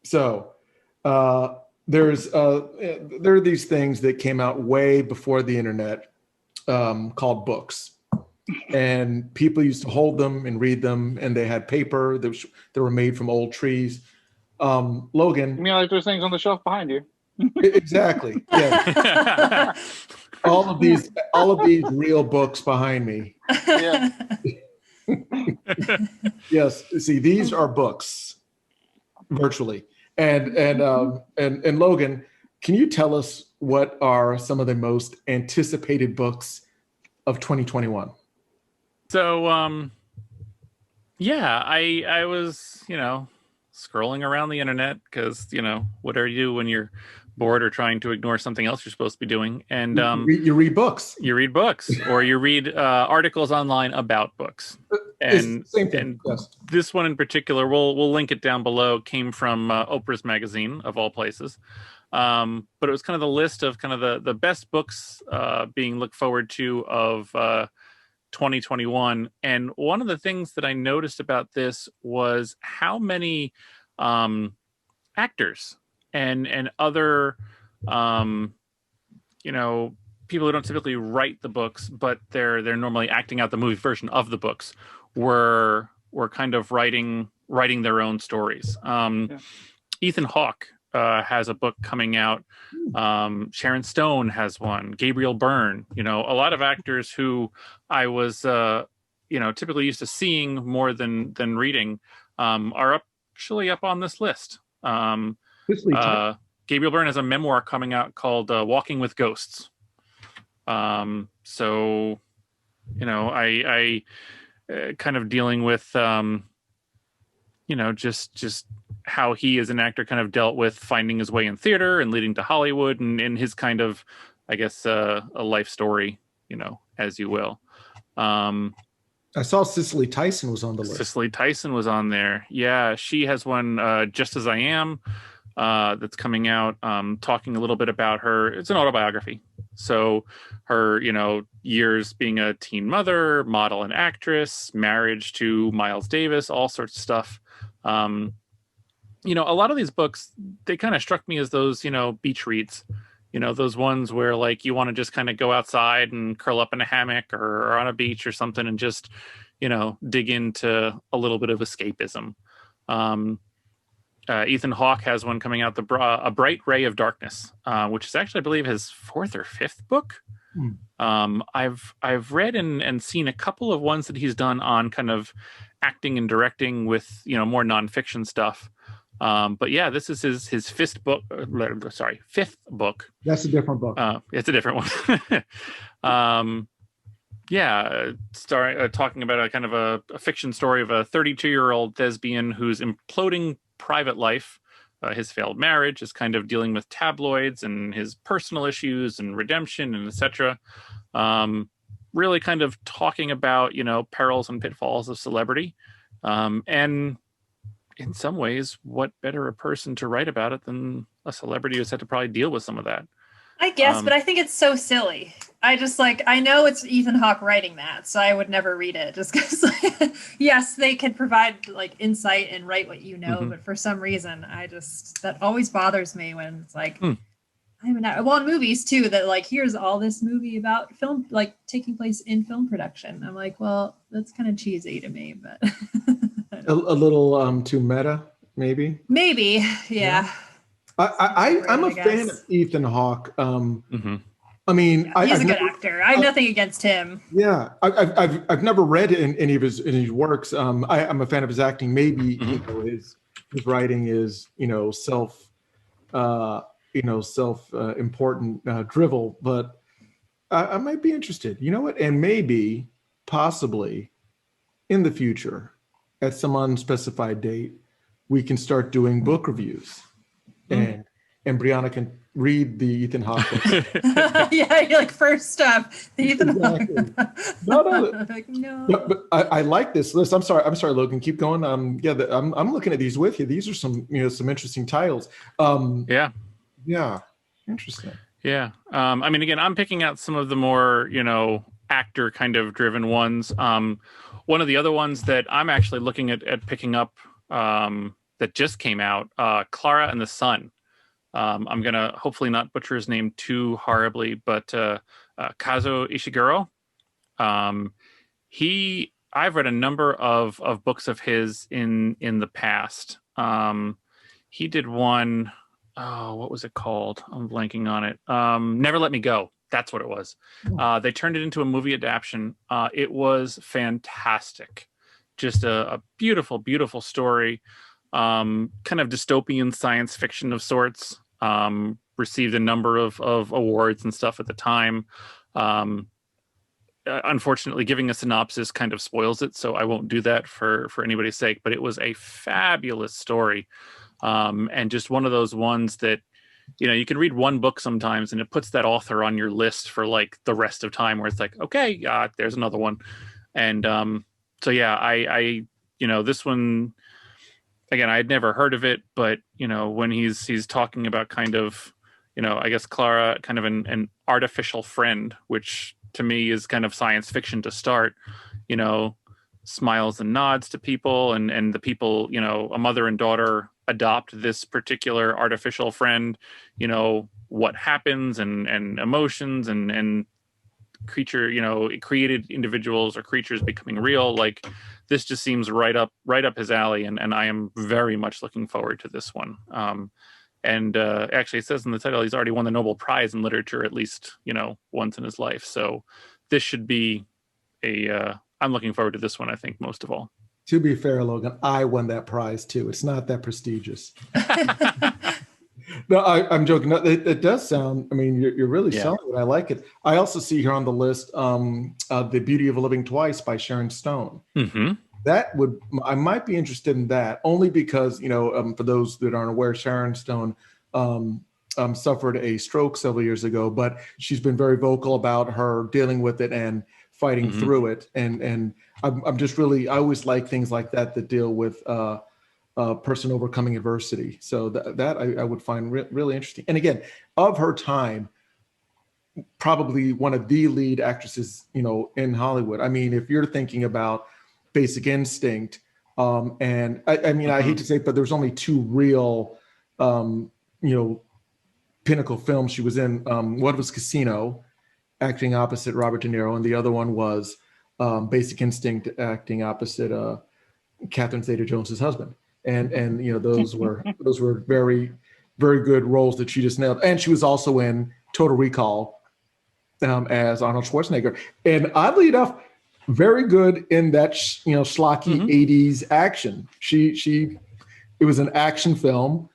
So there are these things that came out way before the internet called books. And people used to hold them and read them, and they had paper that were made from old trees. Logan. You mean like those things on the shelf behind you? Exactly. Yeah. all of these real books behind me. Yeah. Yes. See, these are books virtually. And Logan, can you tell us what are some of the most anticipated books of 2021? So, yeah, I was, scrolling around the internet because, what do you do when you're bored or trying to ignore something else you're supposed to be doing? And you read books. You read books, or you read articles online about books. And same thing. Yes. This one in particular, we'll link it down below, came from Oprah's magazine, of all places. But it was kind of the list of kind of the best books being looked forward to of 2021. And one of the things that I noticed about this was how many actors and other people who don't typically write the books, but they're normally acting out the movie version of the books, were kind of writing their own stories. Ethan Hawke has a book coming out. Sharon Stone has one. Gabriel Byrne. A lot of actors who I was typically used to seeing more than reading are actually up on this list. Gabriel Byrne has a memoir coming out called Walking with Ghosts. So I kind of dealing with just how he as an actor kind of dealt with finding his way in theater and leading to Hollywood and his kind of, I guess, a life story, as you will. I saw Cicely Tyson was on the list. Cicely Tyson was on there. Yeah, she has one, Just As I Am, that's coming out, talking a little bit about her. It's an autobiography. So her, years being a teen mother, model and actress, marriage to Miles Davis, all sorts of stuff. A lot of these books, they kind of struck me as those, beach reads, those ones where like you want to just kind of go outside and curl up in a hammock or on a beach or something and just, dig into a little bit of escapism. Ethan Hawke has one coming out, A Bright Ray of Darkness, which is actually, I believe, his fourth or fifth book. I've read and seen a couple of ones that he's done on kind of acting and directing with, more nonfiction stuff. But yeah, this is his fifth book. That's a different book. It's a different one. Talking about a kind of a fiction story of a 32-year-old thespian who's imploding private life. His failed marriage is kind of dealing with tabloids and his personal issues and redemption and etc. Really kind of talking about, perils and pitfalls of celebrity. And in some ways, what better a person to write about it than a celebrity who's had to probably deal with some of that? I guess, but I think it's so silly. I know it's Ethan Hawke writing that, so I would never read it just because, yes, they can provide insight and write what but for some reason, that always bothers me when it's in movies too, that here's all this movie about film, taking place in film production. I'm like, well, that's kind of cheesy to me, but a little too meta, maybe. Maybe, yeah. I'm a fan of Ethan Hawke. I mean, he's a good actor. I have nothing against him. Yeah, I've never read any of his works. I'm a fan of his acting. Maybe his writing is self important drivel, but I might be interested. You know what? And maybe, possibly, in the future, at some unspecified date, we can start doing book reviews, and Brianna can read the Ethan Hawke book. Yeah, you're like first up, the Ethan Hawke. No. Like, no. But I like this list. I'm sorry, Logan. Keep going. I'm looking at these with you. These are some interesting titles. Yeah, interesting. Yeah. I mean, again, I'm picking out some of the more, actor kind of driven ones. One of the other ones that I'm actually looking at picking up that just came out, Clara and the Sun. I'm going to hopefully not butcher his name too horribly, but Kazuo Ishiguro. I've read a number of books of his in the past. He did one. Oh, what was it called? I'm blanking on it. Never Let Me Go. That's what it was. They turned it into a movie adaptation. It was fantastic. Just a beautiful, beautiful story. Kind of dystopian science fiction of sorts. Received a number of awards and stuff at the time. Unfortunately, giving a synopsis kind of spoils it, so I won't do that for anybody's sake. But it was a fabulous story. And just one of those ones that, you can read one book sometimes and it puts that author on your list for like the rest of time where it's like, okay, there's another one. And so, yeah, I this one, again, I had never heard of it, but, when he's talking about kind of, I guess Clara, kind of an artificial friend, which to me is kind of science fiction to start, smiles and nods to people and the people, a mother and daughter adopt this particular artificial friend, what happens and emotions and creature, created individuals or creatures becoming real. Like this just seems right up his alley. And I am very much looking forward to this one. And actually it says in the title, he's already won the Nobel Prize in literature, at least, once in his life. So this should be I'm looking forward to this one, I think, most of all. To be fair, Logan, I won that prize too. It's not that prestigious. No, I'm joking. No, it does sound, I mean, you're really selling it. I like it. I also see here on the list, The Beauty of Living Twice by Sharon Stone. Mm-hmm. I might be interested in that only because, for those that aren't aware, Sharon Stone suffered a stroke several years ago, but she's been very vocal about her dealing with it and fighting through it. And I'm just really, I always like things like that deal with a person overcoming adversity. So that I would find really interesting. And again, of her time, probably one of the lead actresses, in Hollywood. I mean, if you're thinking about Basic Instinct, and I mean, I hate to say it, but there's only two real, pinnacle films she was in. One was Casino, acting opposite Robert De Niro, and the other one was Basic Instinct, acting opposite Catherine Zeta-Jones's husband. And those were very, very good roles that she just nailed. And she was also in Total Recall as Arnold Schwarzenegger. And oddly enough, very good in that schlocky 80s action. It was an action film,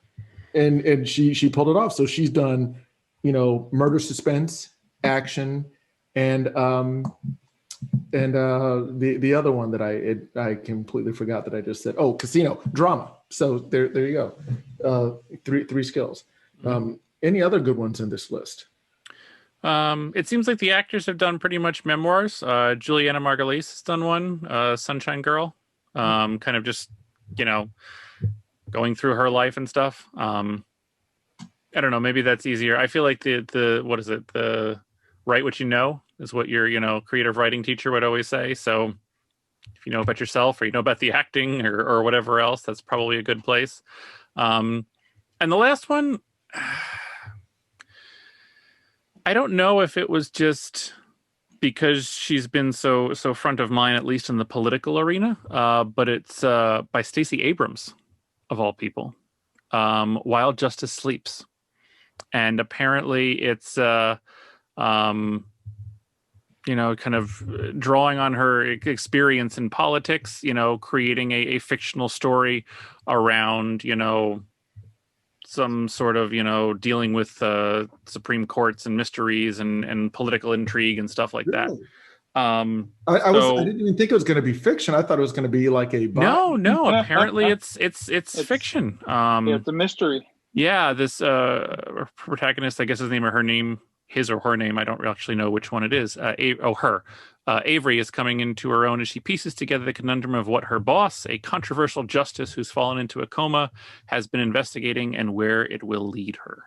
and she pulled it off. So she's done murder suspense, action, and the other one that I completely forgot that I just said. Oh, Casino, drama. So there you go. Three skills. Any other good ones in this list? It seems like the actors have done pretty much memoirs. Juliana Margulies has done one, Sunshine Girl. Kind of just going through her life and stuff. I don't know. Maybe that's easier. I feel like the what is it? The write what you know is what your creative writing teacher would always say. So if you know about yourself or you know about the acting or whatever else, that's probably a good place. And the last one, I don't know if it was just because she's been so front of mind, at least in the political arena, but it's by Stacey Abrams, of all people, While Justice Sleeps. And apparently it's, kind of drawing on her experience in politics, creating a fictional story around, some sort of, dealing with Supreme Courts and mysteries and political intrigue and stuff like that. I didn't even think it was going to be fiction. I thought it was going to be like a no. Apparently, it's fiction. It's a mystery. Yeah, this protagonist, I guess his name or her name, his or her name, I don't actually know which one it is. Her. Avery is coming into her own as she pieces together the conundrum of what her boss, a controversial justice who's fallen into a coma, has been investigating and where it will lead her.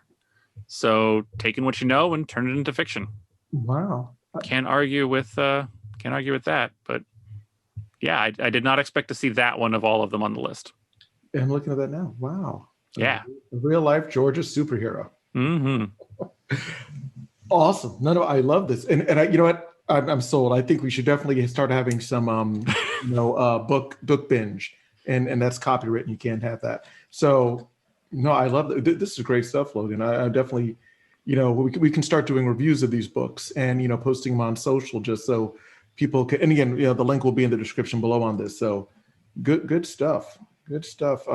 So, taking what you know and turn it into fiction. Wow. Can't argue with that. But yeah, I did not expect to see that one of all of them on the list. I'm looking at that now. Wow. Yeah. A real life Georgia superhero. Mm-hmm. Awesome. No, I love this. And I, you know what? I'm sold. I think we should definitely start having some, book binge, and that's copywritten. You can't have that. So, no, I love it. This is great stuff, Logan. I definitely, we can start doing reviews of these books and posting them on social just so people can. And again, the link will be in the description below on this. So, good stuff. Good stuff.